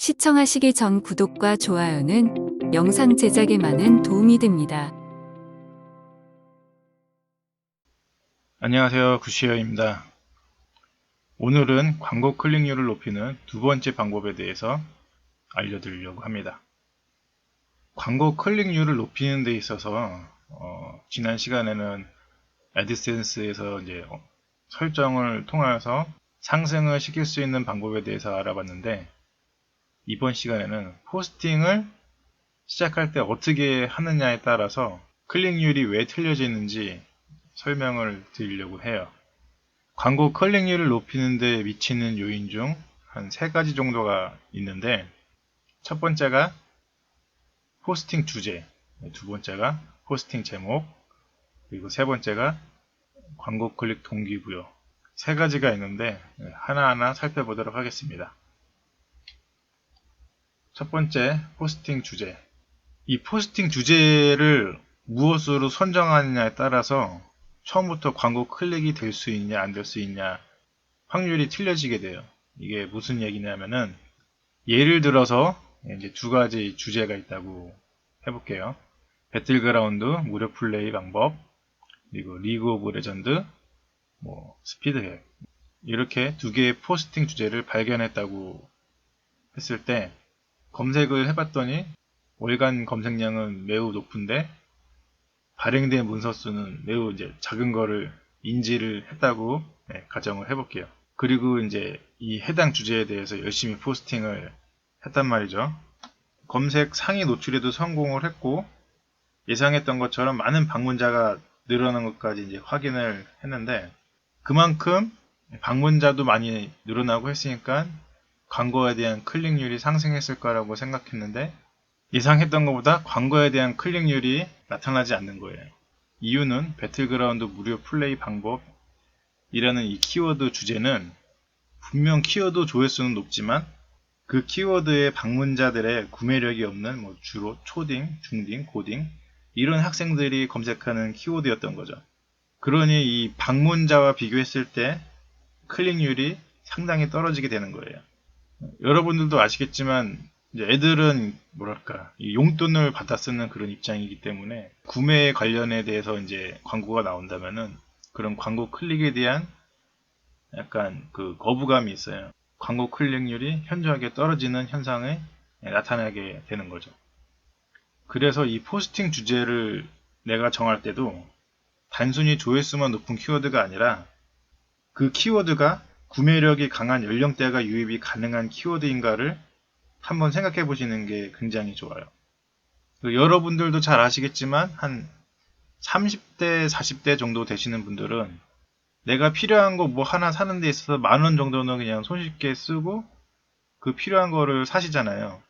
시청하시기 전 구독과 좋아요는 영상 제작에 많은 도움이 됩니다. 안녕하세요, 구시어입니다. 오늘은 광고 클릭률을 높이는 두 번째 방법에 대해서 알려드리려고 합니다. 광고 클릭률을 높이는 데 있어서 지난 시간에는 애드센스에서 설정을 통해서 상승을 시킬 수 있는 방법에 대해서 알아봤는데, 이번 시간에는 포스팅을 시작할 때 어떻게 하느냐에 따라서 클릭률이 왜 틀려지는지 설명을 드리려고 해요. 광고 클릭률을 높이는 데 미치는 요인 중 한 3가지 정도가 있는데, 첫 번째가 포스팅 주제, 두 번째가 포스팅 제목, 그리고 세 번째가 광고 클릭 동기부여. 3가지가 있는데 하나하나 살펴보도록 하겠습니다. 첫 번째, 포스팅 주제. 이 포스팅 주제를 무엇으로 선정하느냐에 따라서 처음부터 광고 클릭이 될 수 있냐 안 될 수 있냐 확률이 틀려지게 돼요. 이게 무슨 얘기냐면은, 예를 들어서 이제 2가지 주제가 있다고 해볼게요. 배틀그라운드 무료 플레이 방법, 그리고 리그 오브 레전드, 스피드핵, 이렇게 2개의 포스팅 주제를 발견했다고 했을 때 검색을 해봤더니 월간 검색량은 매우 높은데 발행된 문서 수는 매우 작은 거를 인지를 했다고 가정을 해볼게요. 그리고 이제 이 해당 주제에 대해서 열심히 포스팅을 했단 말이죠. 검색 상위 노출에도 성공을 했고, 예상했던 것처럼 많은 방문자가 늘어난 것까지 이제 확인을 했는데, 그만큼 방문자도 많이 늘어나고 했으니까 광고에 대한 클릭률이 상승했을 거라고 생각했는데, 예상했던 것보다 광고에 대한 클릭률이 나타나지 않는 거예요. 이유는 배틀그라운드 무료 플레이 방법이라는 이 키워드 주제는 분명 키워드 조회수는 높지만 그 키워드의 방문자들의 구매력이 없는 주로 초딩, 중딩, 고딩 이런 학생들이 검색하는 키워드였던 거죠. 그러니 이 방문자와 비교했을 때 클릭률이 상당히 떨어지게 되는 거예요. 여러분들도 아시겠지만 애들은 이 용돈을 받아 쓰는 그런 입장이기 때문에 구매 관련에 대해서 이제 광고가 나온다면은 그런 광고 클릭에 대한 약간 그 거부감이 있어요. 광고 클릭률이 현저하게 떨어지는 현상이 나타나게 되는 거죠. 그래서 이 포스팅 주제를 내가 정할 때도 단순히 조회수만 높은 키워드가 아니라 그 키워드가 구매력이 강한 연령대가 유입이 가능한 키워드인가를 한번 생각해 보시는 게 굉장히 좋아요. 여러분들도 잘 아시겠지만 한 30대, 40대 정도 되시는 분들은 내가 필요한 거 하나 사는 데 있어서 10,000원 정도는 그냥 손쉽게 쓰고 그 필요한 거를 사시잖아요.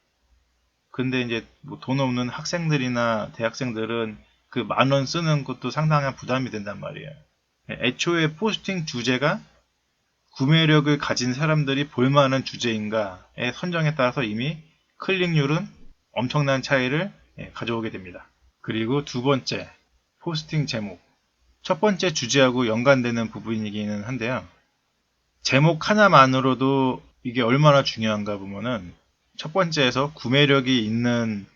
근데 이제 돈 없는 학생들이나 대학생들은 그 10,000원 쓰는 것도 상당한 부담이 된단 말이에요. 애초에 포스팅 주제가 구매력을 가진 사람들이 볼만한 주제인가의 선정에 따라서 이미 클릭률은 엄청난 차이를 가져오게 됩니다. 그리고 두 번째, 포스팅 제목. 첫 번째 주제하고 연관되는 부분이기는 한데요. 제목 하나만으로도 이게 얼마나 중요한가 보면은, 첫 번째에서 구매력이 있는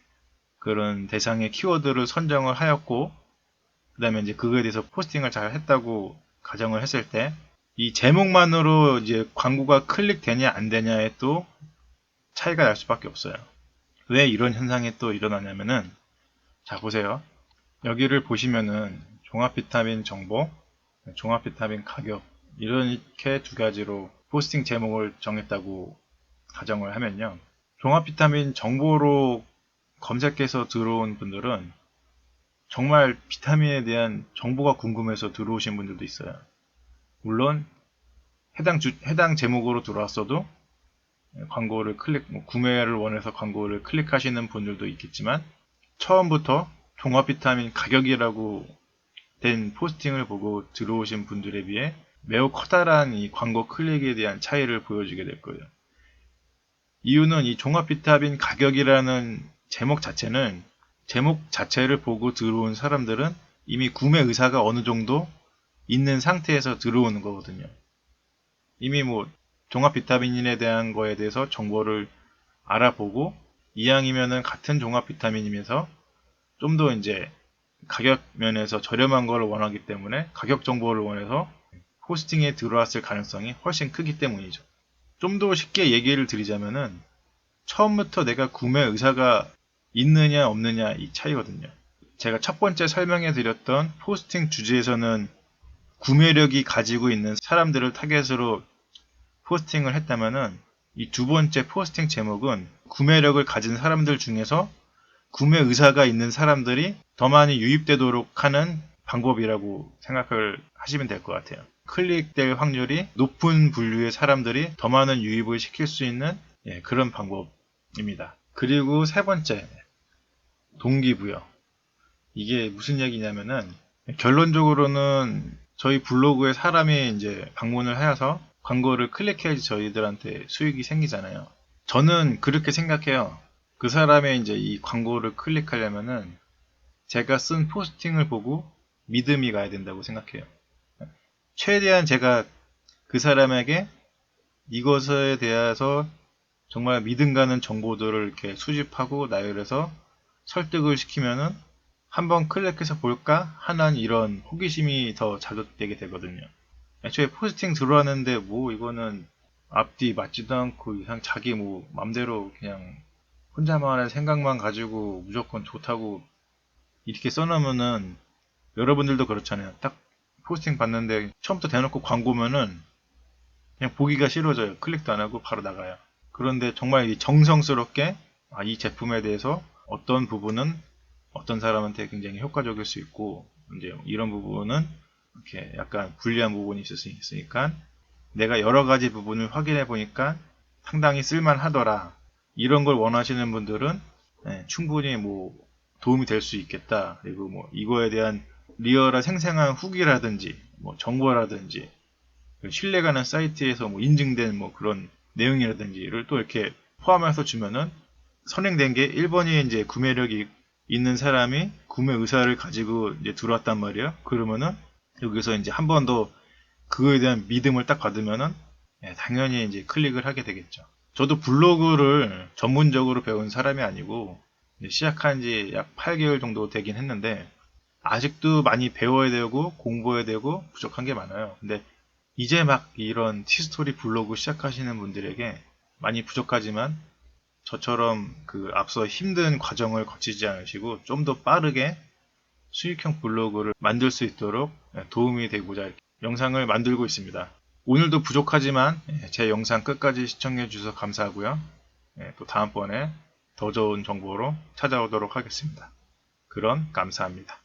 그런 대상의 키워드를 선정을 하였고, 그 다음에 이제 그거에 대해서 포스팅을 잘 했다고 가정을 했을 때, 이 제목만으로 이제 광고가 클릭되냐 안 되냐에 또 차이가 날 수밖에 없어요. 왜 이런 현상이 또 일어나냐면은, 자 보세요. 여기를 보시면은 종합 비타민 정보, 종합 비타민 가격, 이렇게 2가지로 포스팅 제목을 정했다고 가정을 하면요. 종합 비타민 정보로 검색해서 들어온 분들은 정말 비타민에 대한 정보가 궁금해서 들어오신 분들도 있어요. 물론 해당 제목으로 들어왔어도 광고를 구매를 원해서 광고를 클릭하시는 분들도 있겠지만, 처음부터 종합 비타민 가격이라고 된 포스팅을 보고 들어오신 분들에 비해 매우 커다란 이 광고 클릭에 대한 차이를 보여주게 될 거예요. 이유는 이 종합 비타민 가격이라는 제목 자체를 보고 들어온 사람들은 이미 구매 의사가 어느 정도 있는 상태에서 들어오는 거거든요. 이미 종합 비타민에 대한 거에 대해서 정보를 알아보고 이왕이면은 같은 종합 비타민이면서 좀 더 이제 가격 면에서 저렴한 걸 원하기 때문에 가격 정보를 원해서 포스팅에 들어왔을 가능성이 훨씬 크기 때문이죠. 좀 더 쉽게 얘기를 드리자면은 처음부터 내가 구매 의사가 있느냐 없느냐 이 차이거든요. 제가 첫 번째 설명해 드렸던 포스팅 주제에서는 구매력이 가지고 있는 사람들을 타겟으로 포스팅을 했다면은 이 두 번째 포스팅 제목은 구매력을 가진 사람들 중에서 구매 의사가 있는 사람들이 더 많이 유입되도록 하는 방법이라고 생각을 하시면 될 것 같아요. 클릭될 확률이 높은 분류의 사람들이 더 많은 유입을 시킬 수 있는 그런 방법입니다. 그리고 세 번째, 동기부여. 이게 무슨 얘기냐면은 결론적으로는 저희 블로그에 사람이 이제 방문을 해서 광고를 클릭해야지 저희들한테 수익이 생기잖아요. 저는 그렇게 생각해요. 그 사람의 이제 이 광고를 클릭하려면은 제가 쓴 포스팅을 보고 믿음이 가야 된다고 생각해요. 최대한 제가 그 사람에게 이것에 대해서 정말 믿음 가는 정보들을 이렇게 수집하고 나열해서 설득을 시키면은 한번 클릭해서 볼까 하는 이런 호기심이 더 자극되게 되거든요. 애초에 포스팅 들어왔는데 뭐 이거는 앞뒤 맞지도 않고 그냥 자기 뭐 맘대로 그냥 혼자만의 생각만 가지고 무조건 좋다고 이렇게 써놓으면은 여러분들도 그렇잖아요. 딱 포스팅 봤는데 처음부터 대놓고 광고면은 그냥 보기가 싫어져요. 클릭도 안 하고 바로 나가요. 그런데 정말 정성스럽게 이 제품에 대해서 어떤 부분은 어떤 사람한테 굉장히 효과적일 수 있고 이제 이런 부분은 이렇게 약간 불리한 부분이 있을 수 있으니까 내가 여러 가지 부분을 확인해 보니까 상당히 쓸만하더라. 이런 걸 원하시는 분들은 충분히 뭐 도움이 될 수 있겠다. 그리고 뭐 이거에 대한 리얼한 생생한 후기라든지 뭐 정보라든지 신뢰가는 사이트에서 뭐 인증된 뭐 그런 내용이라든지를 또 이렇게 포함해서 주면은 선행된 게 1번이 이제 구매력이 있는 사람이 구매 의사를 가지고 이제 들어왔단 말이에요. 그러면은 여기서 이제 한 번 더 그거에 대한 믿음을 딱 받으면은 당연히 이제 클릭을 하게 되겠죠. 저도 블로그를 전문적으로 배운 사람이 아니고 시작한 지 약 8개월 정도 되긴 했는데 아직도 많이 배워야 되고 공부해야 되고 부족한 게 많아요. 근데 이제 막 이런 티스토리 블로그 시작하시는 분들에게 많이 부족하지만 저처럼 그 앞서 힘든 과정을 거치지 않으시고 좀 더 빠르게 수익형 블로그를 만들 수 있도록 도움이 되고자 이렇게 영상을 만들고 있습니다. 오늘도 부족하지만 제 영상 끝까지 시청해 주셔서 감사하고요. 또 다음번에 더 좋은 정보로 찾아오도록 하겠습니다. 그럼 감사합니다.